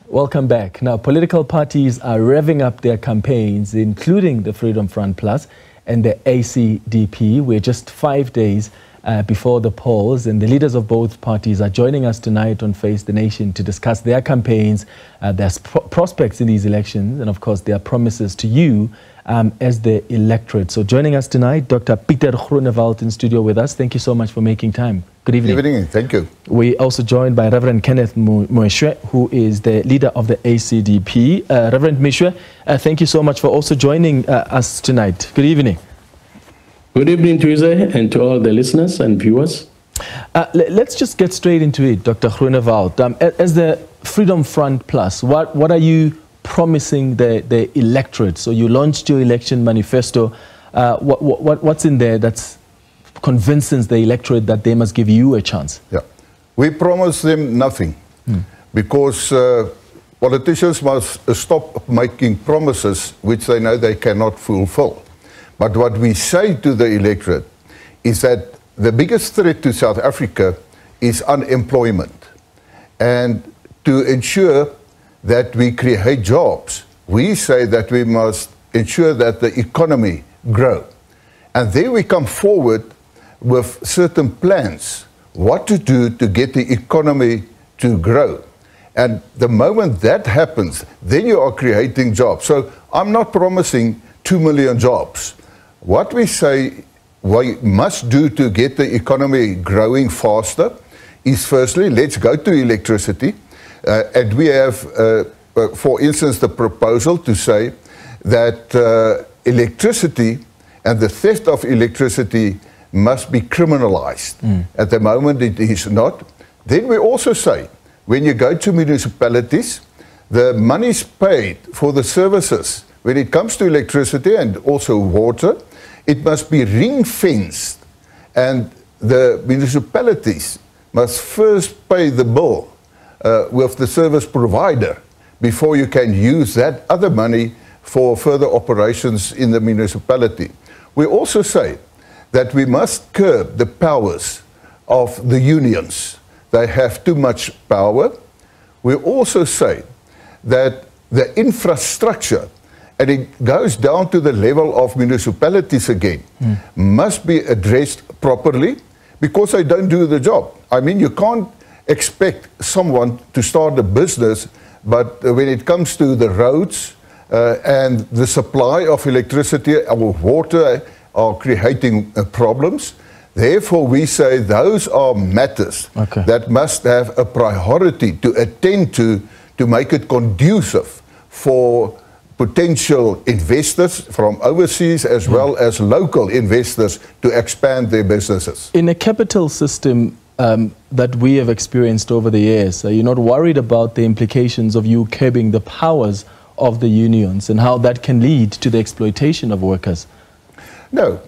Welcome back. Now, political parties are revving up their campaigns, including the Freedom Front Plus and the ACDP. We're just 5 days before the polls, and the leaders of both parties are joining us tonight on Face the Nation to discuss their campaigns, their prospects in these elections, and of course their promises to you as the electorate. So joining us tonight, Dr. Pieter Groenewald in studio with us. Thank you so much for making time. Good evening. Good evening. Thank you. We're also joined by Reverend Kenneth Meshoe, who is the leader of the ACDP. Reverend Meshoe, thank you so much for also joining us tonight. Good evening. Good evening to you and to all the listeners and viewers. Let's just get straight into it, Dr. Groenewald. As the Freedom Front Plus, what are you promising the electorate? So you launched your election manifesto. What's in there that's convinces the electorate that they must give you a chance? Yeah, we promise them nothing because politicians must stop making promises which they know they cannot fulfill. But what we say to the electorate is that the biggest threat to South Africa is unemployment. And to ensure that we create jobs, we say that we must ensure that the economy grows. And then we come forward with certain plans, what to do to get the economy to grow. And the moment that happens, then you are creating jobs. So I'm not promising 2 million jobs. What we say we must do to get the economy growing faster is, firstly, let's go to electricity. And we have, for instance, the proposal to say that electricity and the theft of electricity must be criminalized. At the moment it is not. Then we also say, when you go to municipalities, the monies paid for the services, when it comes to electricity and also water, it must be ring-fenced, and the municipalities must first pay the bill with the service provider before you can use that other money for further operations in the municipality. We also say that we must curb the powers of the unions. They have too much power. We also say that the infrastructure, and it goes down to the level of municipalities again, must be addressed properly because they don't do the job. I mean, you can't expect someone to start a business, but when it comes to the roads and the supply of electricity or water are creating problems. Therefore, we say those are matters that must have a priority to attend to make it conducive for potential investors from overseas as well as local investors to expand their businesses. In a capital system that we have experienced over the years, are you not worried about the implications of you curbing the powers of the unions and how that can lead to the exploitation of workers? No.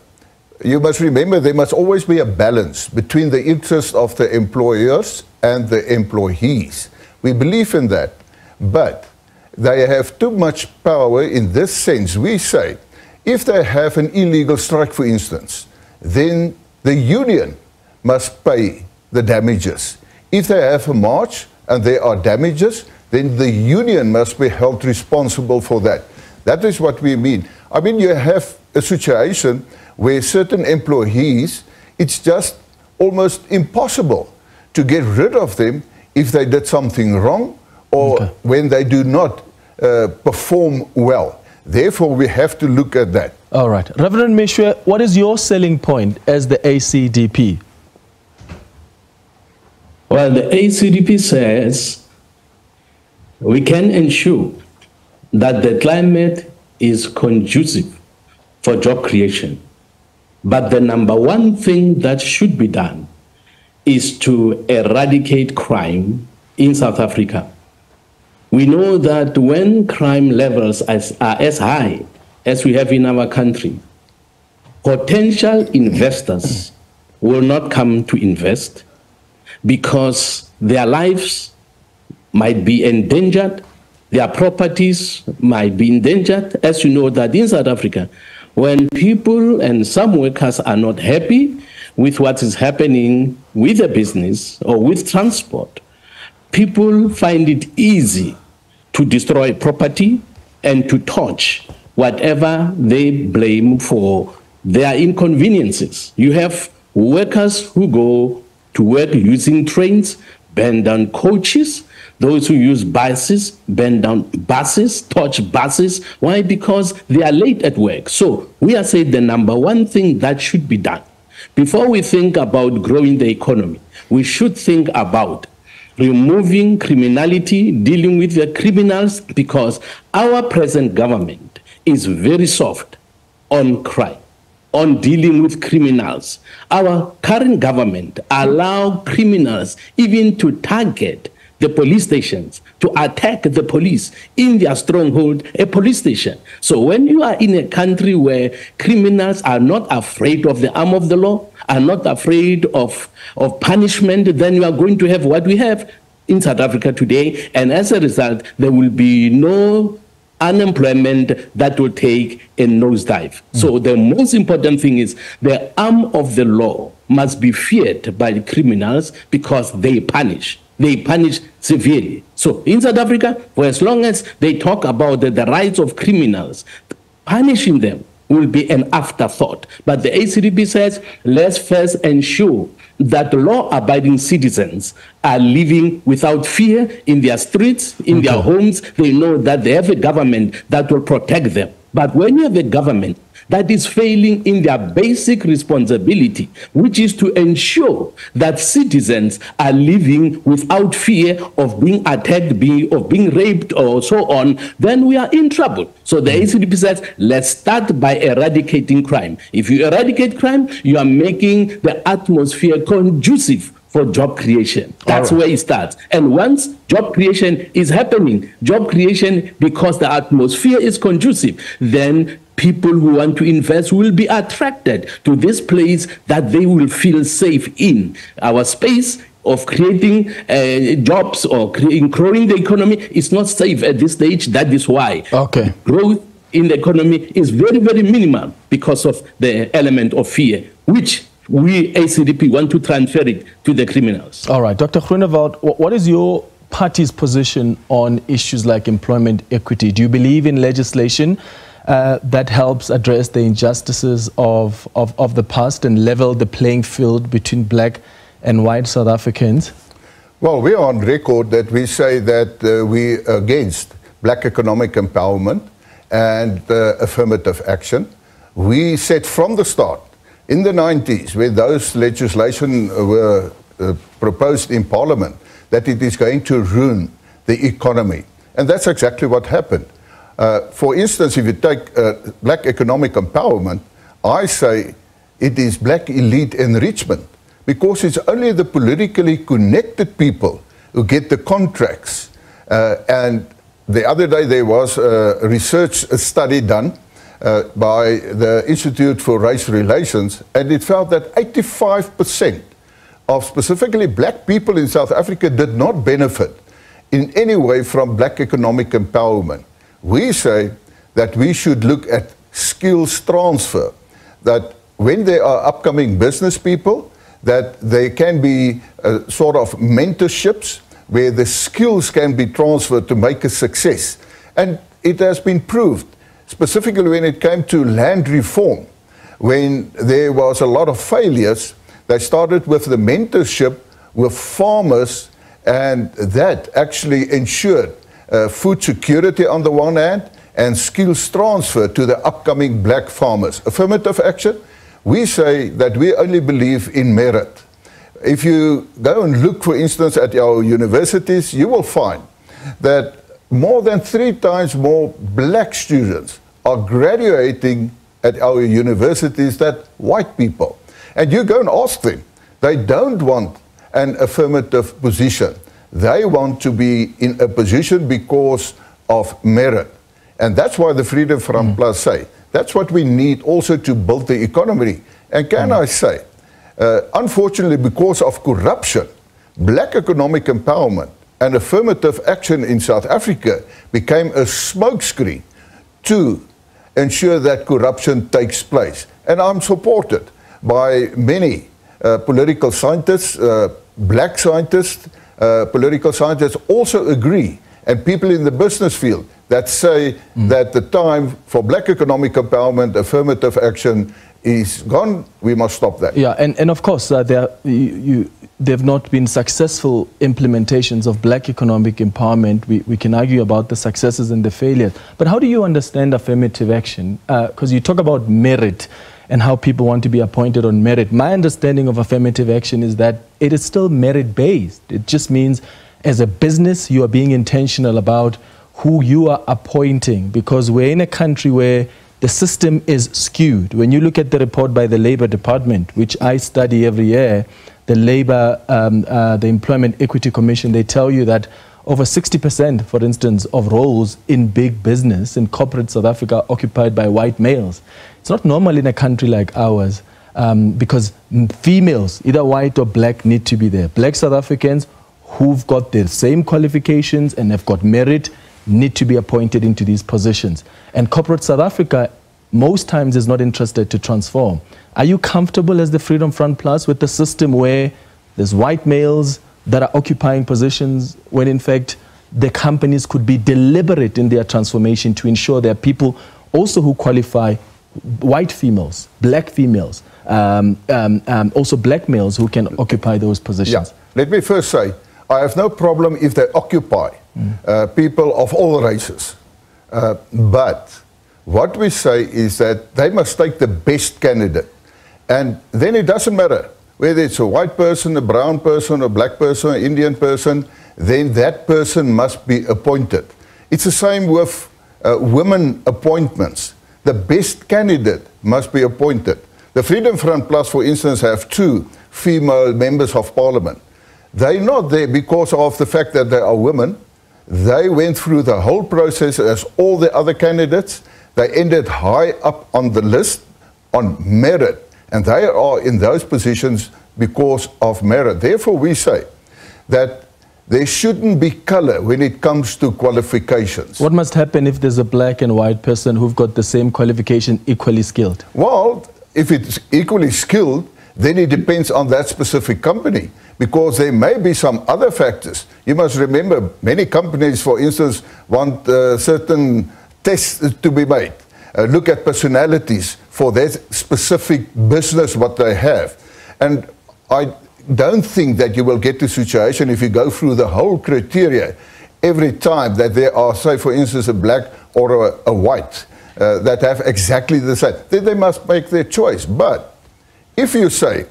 You must remember there must always be a balance between the interests of the employers and the employees. We believe in that. But they have too much power in this sense. We say, if they have an illegal strike, for instance, then the union must pay the damages. If they have a march and there are damages, then the union must be held responsible for that. That is what we mean. I mean, you have a situation where certain employees, it's just almost impossible to get rid of them if they did something wrong or when they do not perform well. Therefore, we have to look at that. All right. Reverend Meshoe, what is your selling point as the ACDP? Well, the ACDP says we can ensure that the climate is conducive for job creation. But the number one thing that should be done is to eradicate crime in South Africa. We know that when crime levels are as high as we have in our country, potential investors will not come to invest because their lives might be endangered, their properties might be endangered. As you know that in South Africa, when people and some workers are not happy with what is happening with the business or with transport, people find it easy to destroy property, and to torch whatever they blame for their inconveniences. You have workers who go to work using trains, burn down coaches. Those who use buses, burn down buses, torch buses. Why? Because they are late at work. So we are saying the number one thing that should be done before we think about growing the economy, we should think about removing criminality, dealing with the criminals, because our present government is very soft on crime, on dealing with criminals. Our current government allows criminals even to target the police stations, to attack the police in their stronghold, a police station. So when you are in a country where criminals are not afraid of the arm of the law, are not afraid of punishment, then you are going to have what we have in South Africa today. And as a result, there will be no unemployment that will take a nosedive. So the most important thing is the arm of the law must be feared by the criminals because they punish. They punish severely. So in South Africa, for as long as they talk about the rights of criminals, punishing them will be an afterthought. But the ACDP says, let's first ensure that law-abiding citizens are living without fear in their streets, in their homes. They know that they have a government that will protect them. But when you have a government that is failing in their basic responsibility, which is to ensure that citizens are living without fear of being attacked, of being raped, or so on, then we are in trouble. So the ACDP says, let's start by eradicating crime. If you eradicate crime, you are making the atmosphere conducive for job creation. That's where it starts. And once job creation is happening, job creation because the atmosphere is conducive, then people who want to invest will be attracted to this place that they will feel safe in. Our space of creating jobs or growing the economy is not safe at this stage. That is why growth in the economy is very, very minimal because of the element of fear, which we, ACDP, want to transfer it to the criminals. All right. Dr. Groenewald, what is your party's position on issues like employment equity? Do you believe in legislation that helps address the injustices of the past and level the playing field between black and white South Africans? Well, we are on record that we say that we are against black economic empowerment and affirmative action. We said from the start, in the 90s, when those legislation were proposed in Parliament, that it is going to ruin the economy. And that's exactly what happened. For instance, if you take black economic empowerment, I say it is black elite enrichment, because it's only the politically connected people who get the contracts. And the other day there was a research study done by the Institute for Race Relations, and it found that 85% of specifically black people in South Africa did not benefit in any way from black economic empowerment. We say that we should look at skills transfer, that when there are upcoming business people, that there can be sort of mentorships where the skills can be transferred to make a success. And it has been proved, specifically when it came to land reform, when there was a lot of failures, they started with the mentorship with farmers, and that actually ensured food security on the one hand and skills transfer to the upcoming black farmers. Affirmative action, we say that we only believe in merit. If you go and look, for instance, at our universities, you will find that more than 3 times more black students are graduating at our universities than white people. And you go and ask them, they don't want an affirmative position. They want to be in a position because of merit. And that's why the Freedom Front Plus say, that's what we need also to build the economy. And can I say, unfortunately, because of corruption, black economic empowerment and affirmative action in South Africa became a smokescreen to ensure that corruption takes place. And I'm supported by many political scientists, black scientists. Political scientists also agree and people in the business field that say that the time for black economic empowerment, affirmative action is gone. We must stop that. Yeah, and of course, there have not been successful implementations of black economic empowerment. We can argue about the successes and the failures. But how do you understand affirmative action? Because you talk about merit and how people want to be appointed on merit. My understanding of affirmative action is that it is still merit-based. It just means as a business, you are being intentional about who you are appointing, because we're in a country where the system is skewed. When you look at the report by the Labour Department, which I study every year, the the Employment Equity Commission, they tell you that over 60%, for instance, of roles in big business, in corporate South Africa, are occupied by white males. It's not normal in a country like ours, because females, either white or black, need to be there. Black South Africans who've got the same qualifications and have got merit need to be appointed into these positions. And corporate South Africa most times is not interested to transform. Are you comfortable as the Freedom Front Plus with the system where there's white males that are occupying positions when in fact the companies could be deliberate in their transformation to ensure there are people also who qualify, white females, black females, also black males who can occupy those positions? Yeah. Let me first say, I have no problem if they occupy people of all races. But what we say is that they must take the best candidate. And then it doesn't matter whether it's a white person, a brown person, a black person, an Indian person, then that person must be appointed. It's the same with women appointments. The best candidate must be appointed. The Freedom Front Plus, for instance, have 2 female members of parliament. They're not there because of the fact that they are women. They went through the whole process as all the other candidates. They ended high up on the list on merit. And they are in those positions because of merit. Therefore, we say that there shouldn't be color when it comes to qualifications. What must happen if there's a black and white person who've got the same qualification, equally skilled? Well, if it's equally skilled, then it depends on that specific company, because there may be some other factors. You must remember, many companies, for instance, want certain tests to be made. Look at personalities for that specific business, what they have. And I don't think that you will get to a situation if you go through the whole criteria every time that there are, say, for instance, a black or a white that have exactly the same. Then they must make their choice. But if you say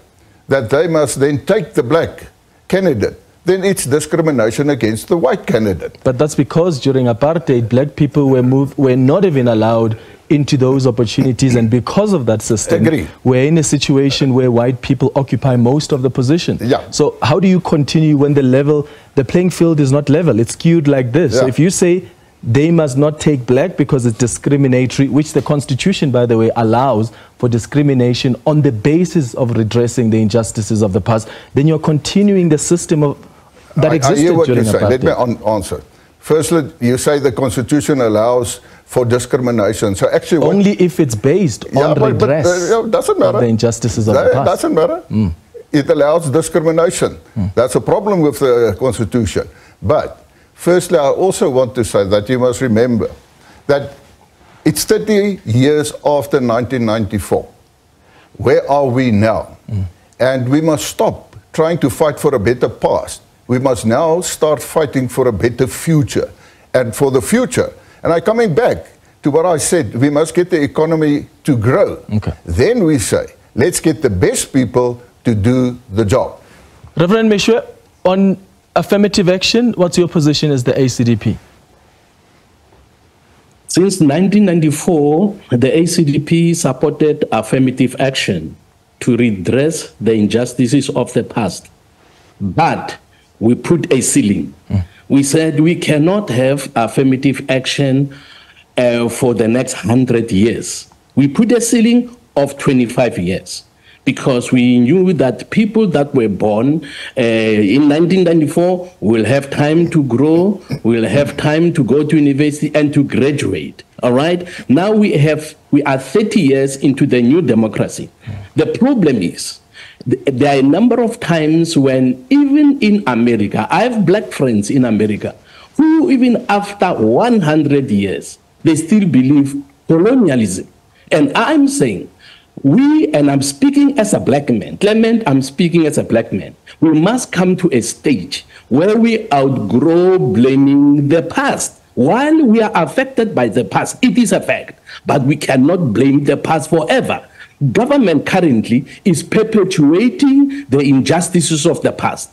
that they must then take the black candidate, then it's discrimination against the white candidate. But that's because during apartheid, black people were not even allowed into those opportunities, and because of that system, we're in a situation where white people occupy most of the position. Yeah. So how do you continue when the playing field is not level? It's skewed like this. Yeah. So if you say they must not take black because it's discriminatory, which the Constitution, by the way, allows for discrimination on the basis of redressing the injustices of the past, then you're continuing the system that existed I hear what during you say. apartheid. Let me answer. Firstly, you say the Constitution allows for discrimination. So actually, only if it's based on redress doesn't matter. of the injustices of the past. It doesn't matter. It allows discrimination. That's a problem with the Constitution. But firstly, I also want to say that you must remember that it's 30 years after 1994. Where are we now? And we must stop trying to fight for a better past. We must now start fighting for a better future. And for the future, and I'm coming back to what I said, we must get the economy to grow. Okay. Then we say, let's get the best people to do the job. Reverend Meshoe, on affirmative action, what's your position as the ACDP? Since 1994, the ACDP supported affirmative action to redress the injustices of the past. But we put a ceiling. We said we cannot have affirmative action for the next 100 years. We put a ceiling of 25 years because we knew that people that were born in 1994 will have time to grow, will have time to go to university and to graduate. All right? Now we are 30 years into the new democracy. The problem is, there are a number of times when, even in America, I have black friends in America who even after 100 years, they still believe colonialism. And I'm saying, and I'm speaking as a black man, Clement, I'm speaking as a black man, we must come to a stage where we outgrow blaming the past. While we are affected by the past, it is a fact, but we cannot blame the past forever. Government currently is perpetuating the injustices of the past.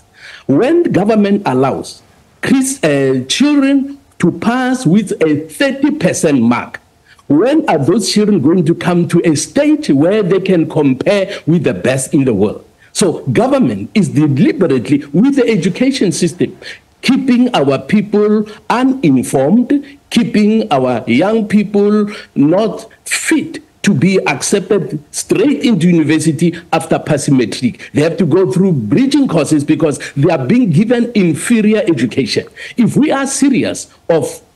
When government allows children to pass with a 30% mark, when are those children going to come to a stage where they can compare with the best in the world? So government is deliberately, with the education system, keeping our people uninformed, keeping our young people not fit to be accepted straight into university after passing matric. They have to go through bridging courses because they are being given inferior education. If we are serious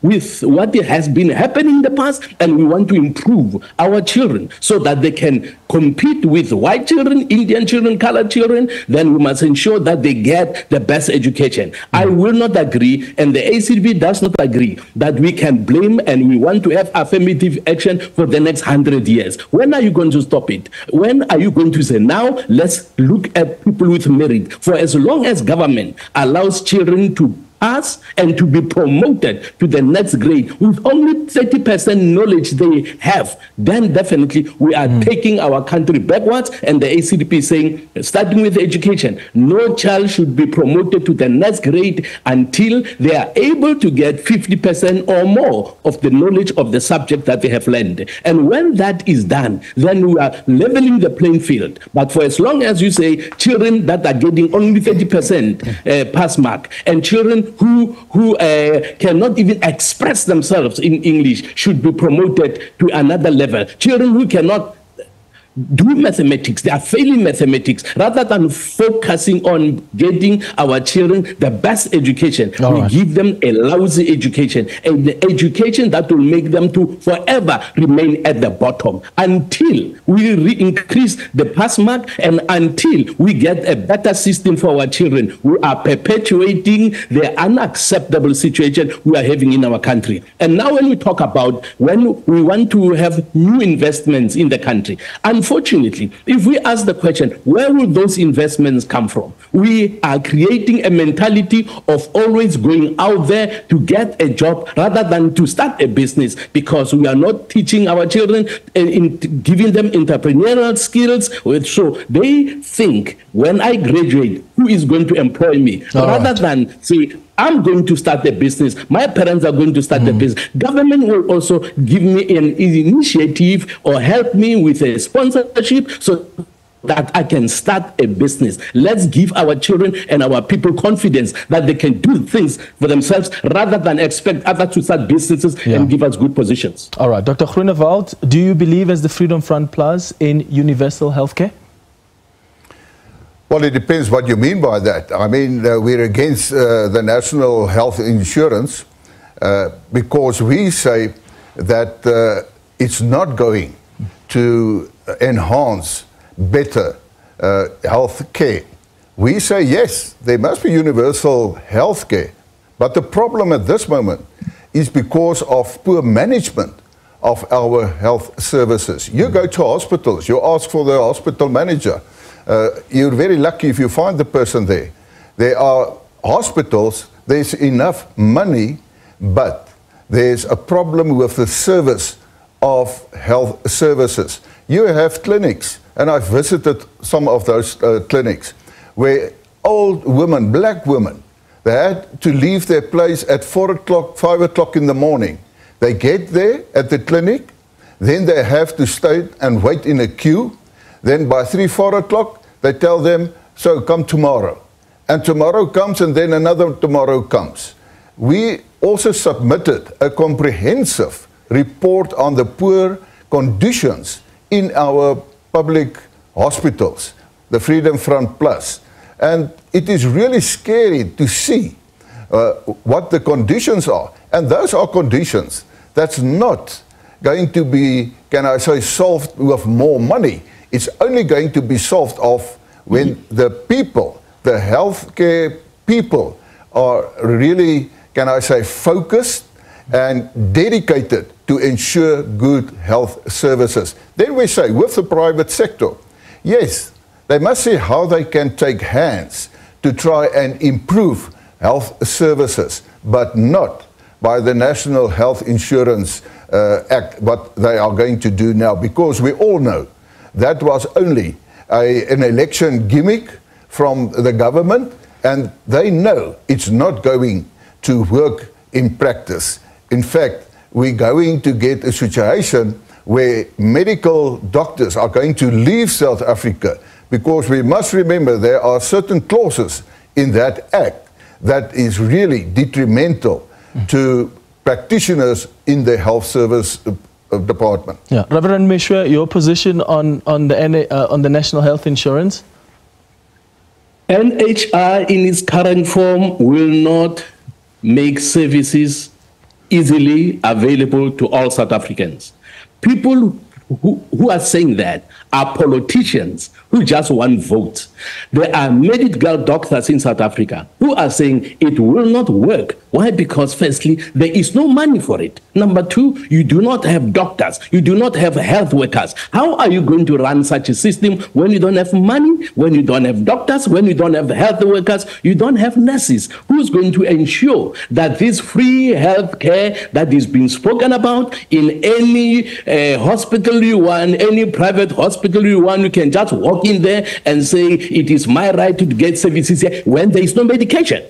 with what has been happening in the past, and we want to improve our children so that they can compete with white children, Indian children, colored children, then we must ensure that they get the best education. I will not agree, and the ACDP does not agree, that we can blame and we want to have affirmative action for the next 100 years. When are you going to stop it? When are you going to say, now let's look at people with merit? For as long as government allows children to pass and to be promoted to the next grade with only 30% knowledge they have, then definitely we are taking our country backwards. And the ACDP is saying, starting with education, no child should be promoted to the next grade until they are able to get 50% or more of the knowledge of the subject that they have learned. And when that is done, then we are leveling the playing field. But for as long as you say children that are getting only 30% pass mark, and children who cannot even express themselves in English should be promoted to another level. Children who cannot do mathematics, they are failing mathematics, rather than focusing on getting our children the best education. We give them a lousy education, and the education that will make them to forever remain at the bottom until we increase the pass mark and until we get a better system for our children. We are perpetuating the unacceptable situation we are having in our country. And now when we talk about when we want to have new investments in the country, unfortunately, if we ask the question, where will those investments come from? We are creating a mentality of always going out there to get a job rather than to start a business, because we are not teaching our children in giving them entrepreneurial skills. So they think, when I graduate, who is going to employ me? Rather than say, I'm going to start a business, my parents are going to start a business. Government will also give me an initiative or help me with a sponsorship so that I can start a business. Let's give our children and our people confidence that they can do things for themselves rather than expect others to start businesses and give us good positions. All right, Dr. Groenewald, do you believe, as the Freedom Front Plus, in universal healthcare? Well, it depends what you mean by that. I mean, we're against the national health insurance because we say that it's not going to enhance better health care. We say, yes, there must be universal health care. But the problem at this moment is because of poor management of our health services. You go to hospitals, you ask for the hospital manager. You're very lucky if you find the person there. There are hospitals, there's enough money, but there's a problem with the service of health services. You have clinics, and I've visited some of those clinics, where old women, black women, they had to leave their place at 4 o'clock, 5 o'clock in the morning. They get there at the clinic, then they have to stay and wait in a queue. Then by 3, 4 o'clock, they tell them, so come tomorrow. And tomorrow comes, and then another tomorrow comes. We also submitted a comprehensive report on the poor conditions in our public hospitals, the Freedom Front Plus. And it is really scary to see what the conditions are. And those are conditions that's not going to be, can I say, solved with more money. It's only going to be solved off when the people, the healthcare people, are really can I say, focused and dedicated to ensure good health services. Then we say, with the private sector, yes, they must see how they can take hands to try and improve health services, but not by the National Health Insurance Act, what they are going to do now, because we all know that was only an election gimmick from the government, and they know it's not going to work in practice. In fact, we're going to get a situation where medical doctors are going to leave South Africa, because we must remember there are certain clauses in that act that is really detrimental to practitioners in the health service department. Yeah, Reverend Meshoe, your position on the National Health Insurance? NHI in its current form will not make services easily available to all South Africans. People who are saying that are politicians who just want votes. There are medical doctors in South Africa who are saying it will not work. Why? Because firstly, there is no money for it. Number two, you do not have doctors. You do not have health workers. How are you going to run such a system when you don't have money, when you don't have doctors, when you don't have health workers, you don't have nurses? Who's going to ensure that this free health care that is being spoken about in any hospital you want, any private hospital you want, you can just walk in there and say, it is my right to get services here, when there is no medication?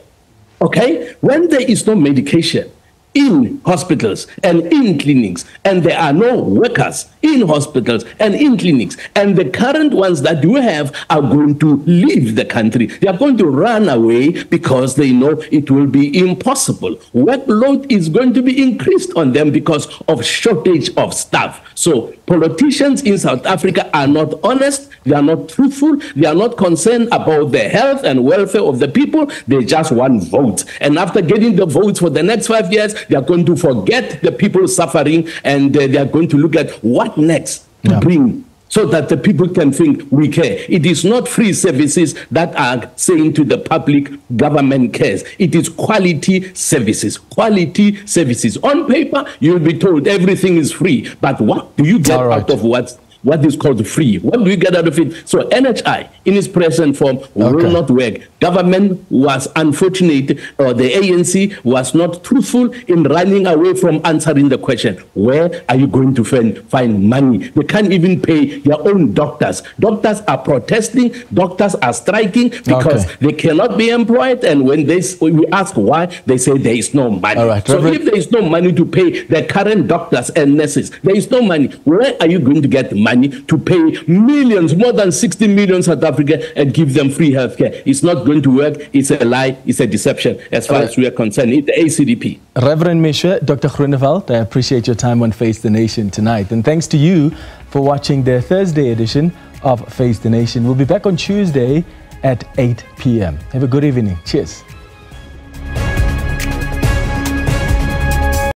Okay? When there is no medication in hospitals and in clinics, and there are no workers in hospitals and in clinics, and the current ones that you have are going to leave the country. They are going to run away because they know it will be impossible. Workload is going to be increased on them because of shortage of staff. So politicians in South Africa are not honest, they are not truthful, they are not concerned about the health and welfare of the people. They just want votes. And after getting the votes for the next 5 years, they are going to forget the people suffering, and they are going to look at what next to bring, so that the people can think we care. It is not free services that are saying to the public, government cares. It is quality services. Quality services. On paper, you'll be told everything is free, but what do you get out of what is called free? What do you get out of it? So NHI, in its present form, will not work. Government was unfortunate, or the ANC was not truthful in running away from answering the question, where are you going to find money? They can't even pay their own doctors. Doctors are protesting, doctors are striking because they cannot be employed, and when we ask why, they say there is no money. So if there is no money to pay the current doctors and nurses, there is no money, where are you going to get money to pay millions, more than 60 million South Africans, and give them free health care? It's not going to work. It's a lie. It's a deception as far as we are concerned. It's the ACDP. Reverend Meshoe, Dr. Groenewald, I appreciate your time on Face the Nation tonight. And thanks to you for watching the Thursday edition of Face the Nation. We'll be back on Tuesday at 8 p.m. Have a good evening. Cheers.